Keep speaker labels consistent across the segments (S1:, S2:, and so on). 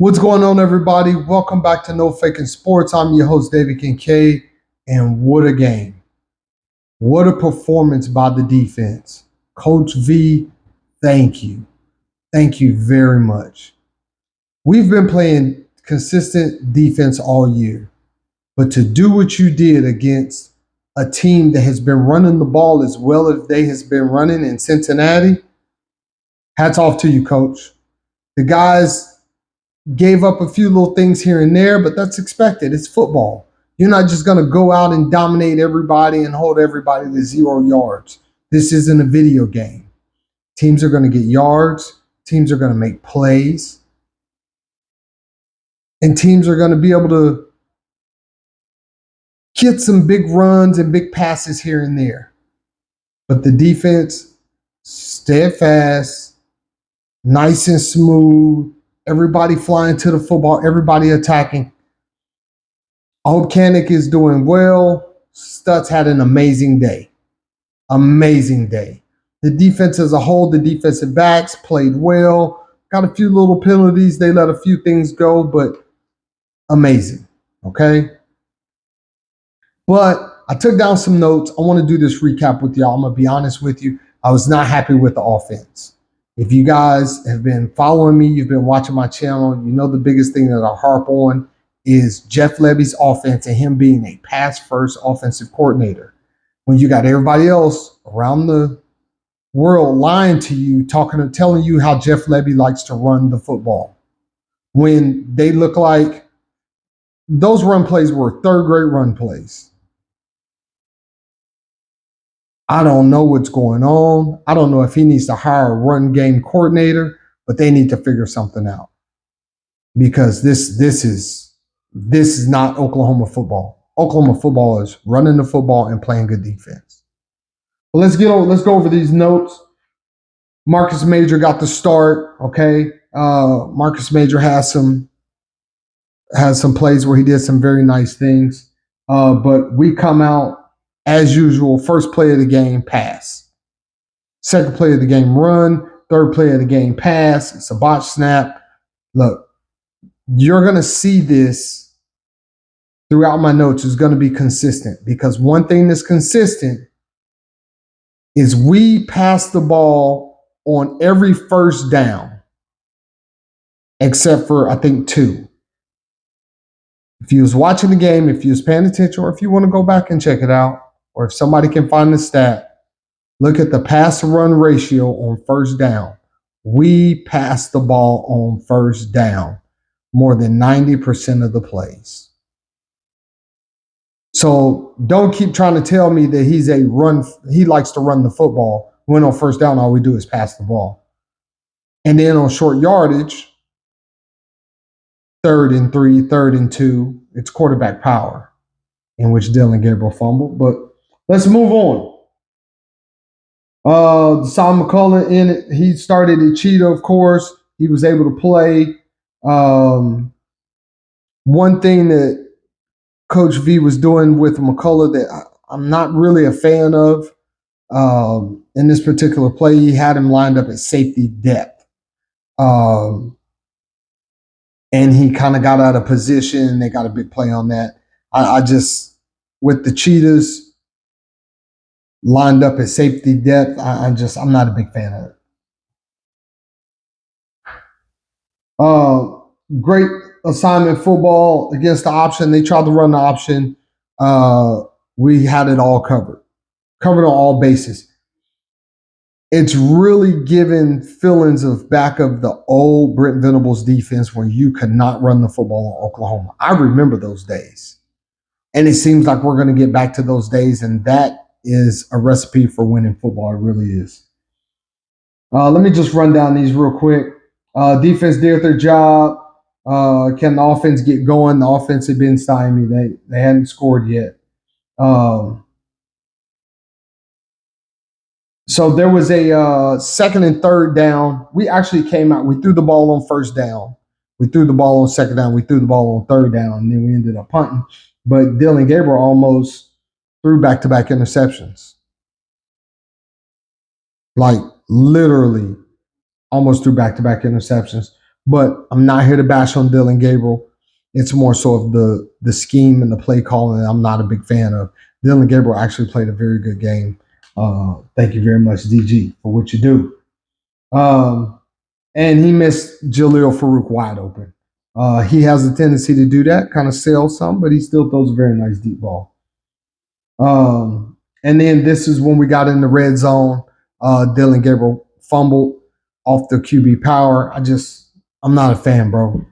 S1: What's going on, everybody? Welcome back to No Faking Sports. I'm your host, David Kincaid, and what a game. What a performance by the defense. Coach V, thank you. Thank you very much. We've been playing consistent defense all year, but to do what you did against a team that has been running the ball as well as they has been running in Cincinnati, hats off to you, Coach. The guys gave up a few little things here and there, but that's expected. It's football. You're not just going to go out and dominate everybody and hold everybody to 0 yards. This isn't a video game. Teams are going to get yards. Teams are going to make plays. And teams are going to be able to get some big runs and big passes here and there. But the defense, steadfast, nice and smooth, everybody flying to the football, everybody attacking. I hope Kanik is doing well. Stutz had an amazing day. Amazing day. The defense as a whole, the defensive backs played well. Got a few little penalties. They let a few things go, but amazing. Okay? But I took down some notes. I want to do this recap with y'all. I'm going to be honest with you. I was not happy with the offense. If you guys have been following me, you've been watching my channel, you know the biggest thing that I harp on is Jeff Lebby's offense and him being a pass-first offensive coordinator. When you got everybody else around the world lying to you, telling you how Jeff Lebby likes to run the football. When they look like those run plays were third-grade run plays. I don't know what's going on. I don't know if he needs to hire a run game coordinator, but they need to figure something out because this is not Oklahoma football. Oklahoma football is running the football and playing good defense. Well, let's go over these notes. Marcus Major got the start. Okay, Marcus Major has some plays where he did some very nice things, but we come out. As usual, first play of the game, pass. Second play of the game, run. Third play of the game, pass. It's a botch snap. Look, you're going to see this throughout my notes. Is going to be consistent because one thing that's consistent is we pass the ball on every first down except for, I think, 2. If you was watching the game, if you was paying attention, or if you want to go back and check it out, or if somebody can find the stat, look at the pass-to-run ratio on first down. We pass the ball on first down more than 90% of the plays. So don't keep trying to tell me that he likes to run the football when on first down all we do is pass the ball. And then on short yardage, 3rd and 3, 3rd and 2, it's quarterback power, in which Dylan Gabriel fumbled. But let's move on. Deshaun McCullough in it. He started at Cheetah, of course. He was able to play. One thing that Coach V was doing with McCullough that I'm not really a fan of in this particular play, he had him lined up at safety depth. And he kind of got out of position. They got a big play on that. I just, with the Cheetahs lined up at safety depth, I'm not a big fan of it. Great assignment football against the option. They tried to run the option. We had it all covered on all bases. It's really given feelings of back of the old Brent Venables defense when you could not run the football in Oklahoma. I remember those days. And it seems like we're going to get back to those days, and that is a recipe for winning football. It really is. Let me just run down these real quick. Defense did their job. Can the offense get going? The offense had been stymied. They hadn't scored yet. So there was a 2nd and 3rd down. We actually came out. We threw the ball on first down. We threw the ball on second down. We threw the ball on third down, and then we ended up punting. But Dylan Gabriel almost threw back-to-back interceptions. Like literally almost threw back-to-back interceptions. But I'm not here to bash on Dylan Gabriel. It's more so of the scheme and the play calling that I'm not a big fan of. Dylan Gabriel actually played a very good game. Thank you very much, DG, for what you do. And he missed Jaleel Farouk wide open. He has a tendency to do that, kind of sail some, but he still throws a very nice deep ball. And then this is when we got in the red zone. Dylan Gabriel fumbled off the QB power. I'm not a fan, bro.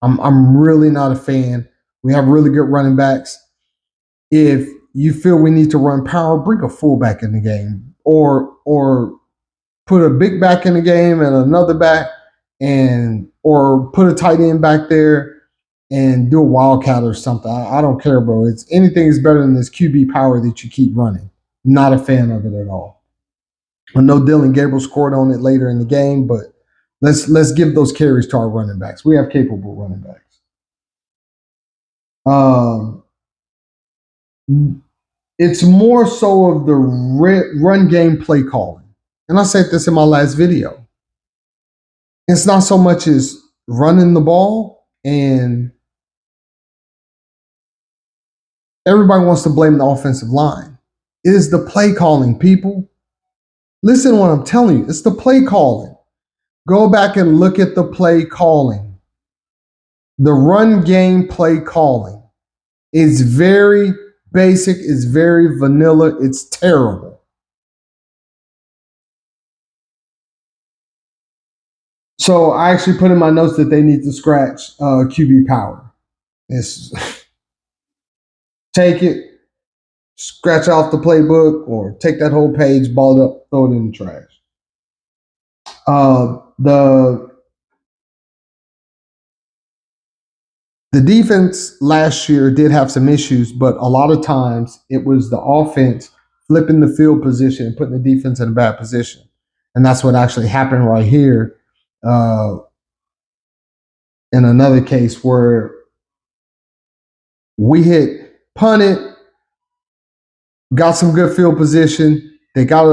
S1: I'm really not a fan. We have really good running backs. If you feel we need to run power, bring a fullback in the game, or put a big back in the game and another back, and or put a tight end back there and do a wildcat or something. I don't care, bro. It's anything is better than this QB power that you keep running. Not a fan of it at all. I know Dylan Gabriel scored on it later in the game, but let's give those carries to our running backs. We have capable running backs. It's more so of the run game play calling. And I said this in my last video. It's not so much as running the ball, and everybody wants to blame the offensive line. It is the play calling, people. Listen to what I'm telling you. It's the play calling. Go back and look at the play calling. The run game play calling. It's very basic. It's very vanilla. It's terrible. So I actually put in my notes that they need to scratch QB power. It's take it, scratch off the playbook, or take that whole page, ball it up, throw it in the trash. The defense last year did have some issues, but a lot of times it was the offense flipping the field position and putting the defense in a bad position. And that's what actually happened right here in another case where we hit punted, got some good field position. They got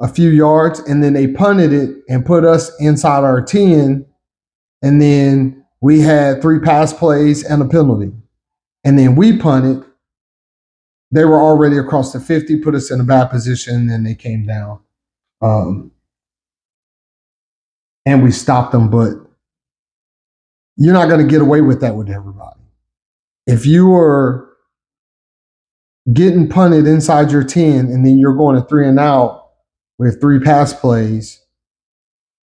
S1: a few yards, and then they punted it and put us inside our 10. And then we had 3 pass plays and a penalty. And then we punted. They were already across the 50, put us in a bad position, and they came down. And we stopped them, but you're not going to get away with that with everybody. If you are getting punted inside your 10 and then you're going to 3 and out with 3 pass plays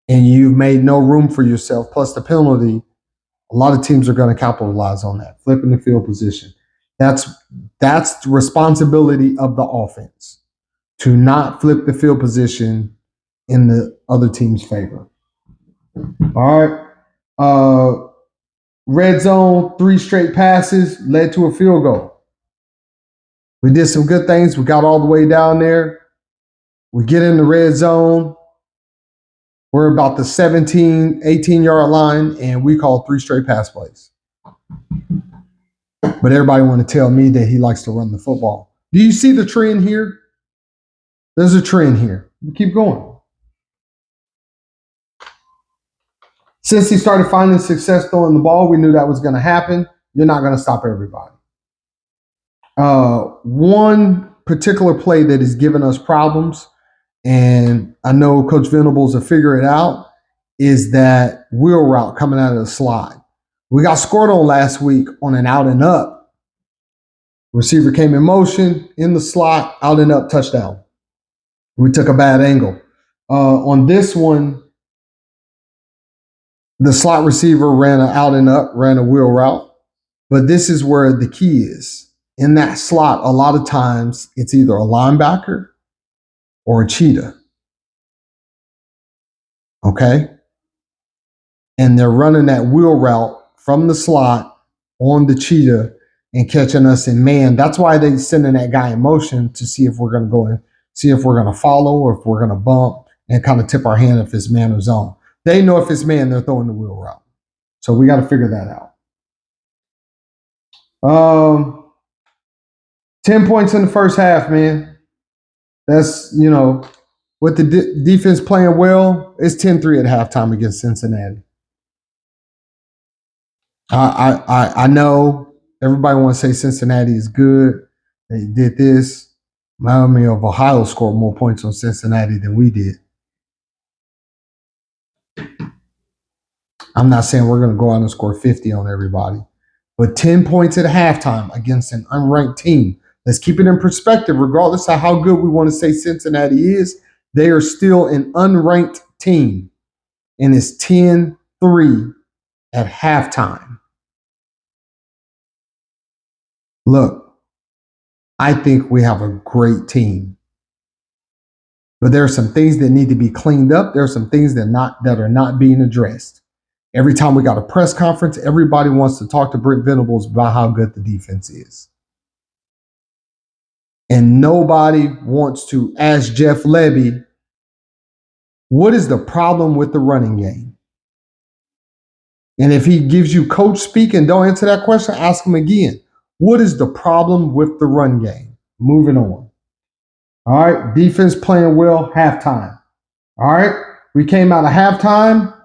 S1: and you've made no room for yourself, plus the penalty, a lot of teams are going to capitalize on that, flipping the field position. That's the responsibility of the offense, to not flip the field position in the other team's favor. All right. Red zone, 3 straight passes led to a field goal. We did some good things. We got all the way down there. We get in the red zone. We're about the 17, 18-yard line, and we call 3 straight pass plays. But everybody want to tell me that he likes to run the football. Do you see the trend here? There's a trend here. Keep going. Since he started finding success throwing the ball, we knew that was going to happen. You're not going to stop everybody. One particular play that has given us problems, and I know Coach Venables will figure it out, is that wheel route coming out of the slide. We got scored on last week on an out and up. Receiver came in motion, in the slot, out and up, touchdown. We took a bad angle. On this one, the slot receiver ran an out and up, ran a wheel route. But this is where the key is. In that slot, a lot of times it's either a linebacker or a cheetah. Okay? And they're running that wheel route from the slot on the cheetah and catching us in man. That's why they're sending that guy in motion, to see if we're going to go in, see if we're going to follow or if we're going to bump, and kind of tip our hand if it's man or zone. They know if it's man, they're throwing the wheel route. So we got to figure that out. 10 points in the first half, man. That's, With the defense playing well, it's 10-3 at halftime against Cincinnati. I know everybody wants to say Cincinnati is good. They did this. Miami of Ohio scored more points on Cincinnati than we did. I'm not saying we're going to go out and score 50 on everybody, but 10 points at halftime against an unranked team. Let's keep it in perspective. Regardless of how good we want to say Cincinnati is, they are still an unranked team, and it's 10-3 at halftime. Look, I think we have a great team, but there are some things that need to be cleaned up. There are some things that are not being addressed. Every time we got a press conference, everybody wants to talk to Brent Venables about how good the defense is. And nobody wants to ask Jeff Lebby, what is the problem with the running game? And if he gives you coach speak and don't answer that question, ask him again. What is the problem with the run game? Moving on. All right. Defense playing well, halftime. All right. We came out of halftime.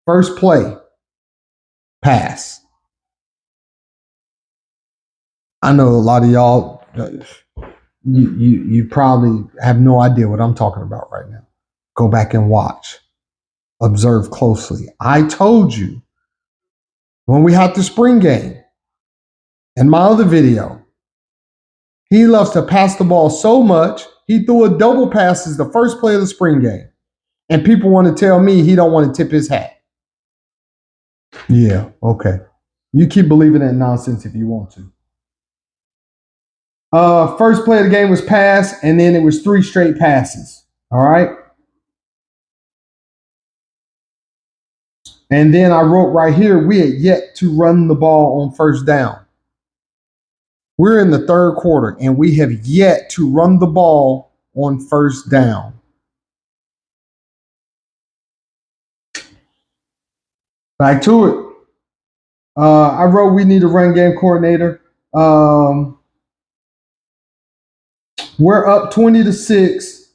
S1: First play, pass. I know a lot of y'all, you probably have no idea what I'm talking about right now. Go back and watch. Observe closely. I told you when we had the spring game in my other video, he loves to pass the ball so much, he threw a double passes the first play of the spring game. And people want to tell me he don't want to tip his hat. Yeah, okay. You keep believing that nonsense if you want to. First play of the game was pass, and then it was 3 straight passes. All right. And then I wrote right here, we had yet to run the ball on first down. We're in the third quarter, and we have yet to run the ball on first down. Back to it. I wrote we need a run game coordinator. We're up 20-6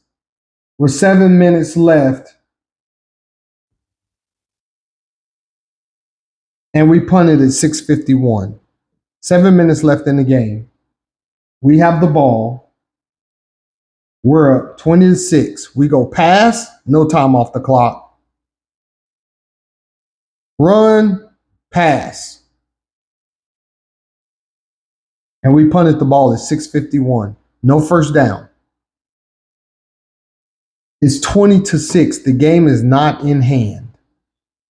S1: with 7 minutes left. And we punted at 6:51. 7 minutes left in the game. We have the ball. We're up 20-6. We go pass, no time off the clock. Run, pass. And we punted the ball at 6:51. No first down. It's 20-6. The game is not in hand.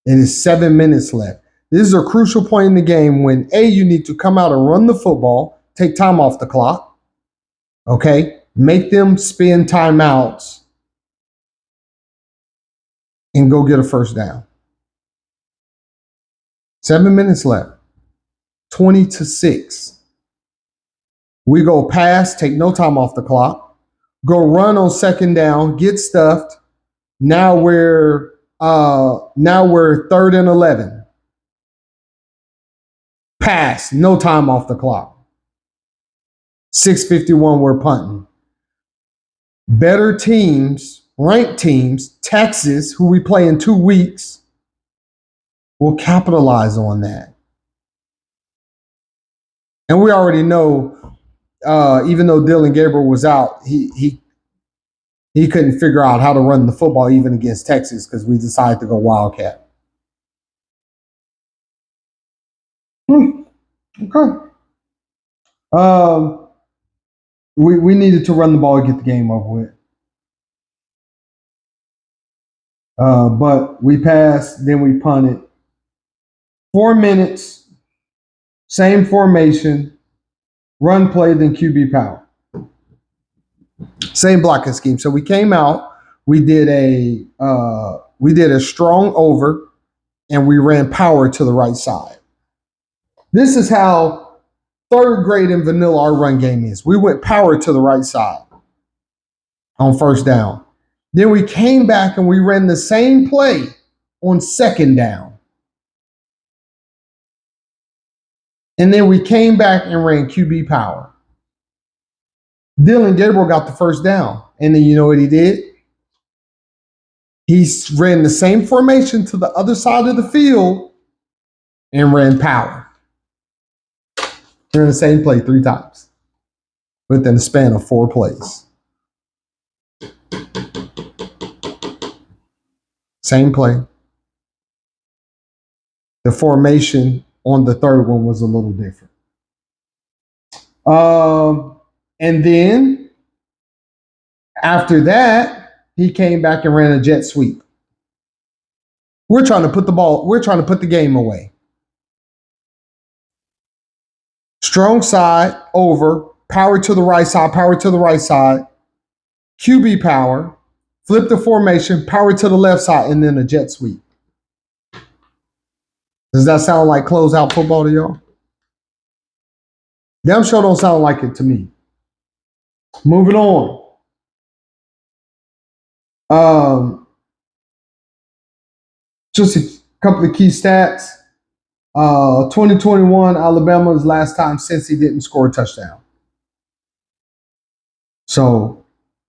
S1: It is 7 minutes left. This is a crucial point in the game when you need to come out and run the football, take time off the clock. Okay? Make them spend timeouts and go get a first down. 7 minutes left. 20-6. We go pass, take no time off the clock, go run on second down, get stuffed. Now we're 3rd and 11. Pass, no time off the clock. 6:51, we're punting. Better teams, ranked teams, Texas, who we play in 2 weeks, will capitalize on that. And we already know, even though Dylan Gabriel was out, he couldn't figure out how to run the football even against Texas because we decided to go Wildcat. Okay. We needed to run the ball and get the game over with. But we passed, then we punted. 4 minutes, same formation, run play, then QB power. Same blocking scheme. So we came out, we did a strong over, and we ran power to the right side. This is how third grade in vanilla our run game is. We went power to the right side on first down. Then we came back and we ran the same play on second down. And then we came back and ran QB power. Dylan Gabriel got the first down. And then you know what he did? He ran the same formation to the other side of the field and ran power. He ran the same play 3 times within a span of 4 plays. Same play. The formation on the third one was a little different. And then after that, he came back and ran a jet sweep. We're trying to put the game away. Strong side, over, power to the right side, QB power, flip the formation, power to the left side, and then a jet sweep. Does that sound like closeout football to y'all? Damn sure don't sound like it to me. Moving on. Just a couple of key stats. 2021, Alabama's last time since he didn't score a touchdown. So,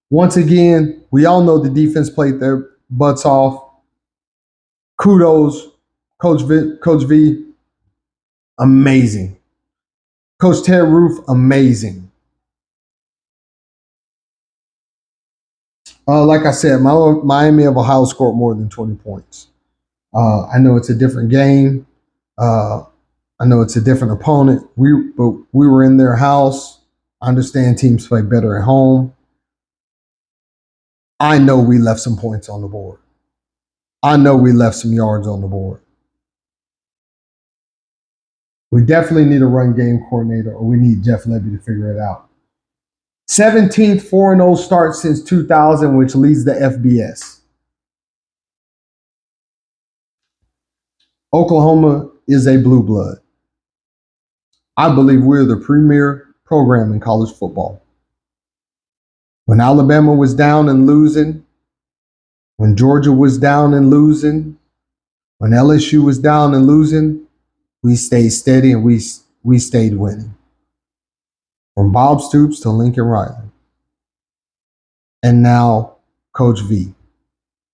S1: once again, we all know the defense played their butts off. Kudos, Coach V, amazing. Coach Ted Roof, amazing. Like I said, Miami of Ohio scored more than 20 points. I know it's a different game. I know it's a different opponent. But we were in their house. I understand teams play better at home. I know we left some points on the board. I know we left some yards on the board. We definitely need a run game coordinator, or we need Jeff Lebby to figure it out. 17th 4-0 start since 2000, which leads the FBS. Oklahoma is a blue blood. I believe we're the premier program in college football. When Alabama was down and losing, when Georgia was down and losing, when LSU was down and losing, we stayed steady and we stayed winning. From Bob Stoops to Lincoln Riley. And now Coach V.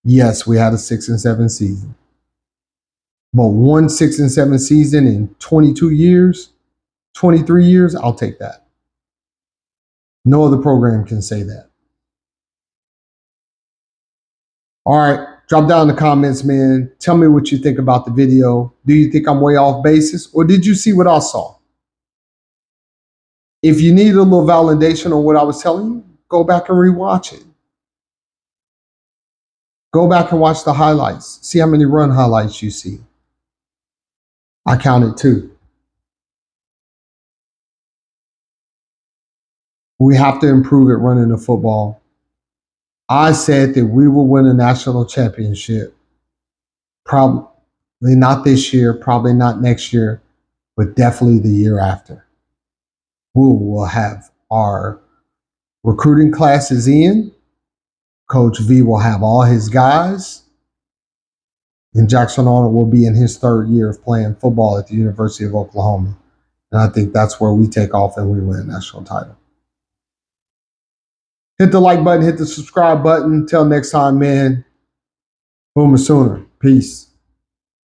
S1: Yes, we had a 6-7 season. But 1 6-7 season in 22 years, 23 years, I'll take that. No other program can say that. All right, drop down in the comments, man. Tell me what you think about the video. Do you think I'm way off basis, or did you see what I saw? If you need a little validation on what I was telling you, go back and rewatch it. Go back and watch the highlights. See how many run highlights you see. I counted 2. We have to improve at running the football. I said that we will win a national championship. Probably not this year, probably not next year, but definitely the year after. We will have our recruiting classes in. Coach V will have all his guys. And Jackson Arnold will be in his 3rd year of playing football at the University of Oklahoma. And I think that's where we take off and we win a national title. Hit the like button, hit the subscribe button. Till next time, man. Boomer Sooner. Peace.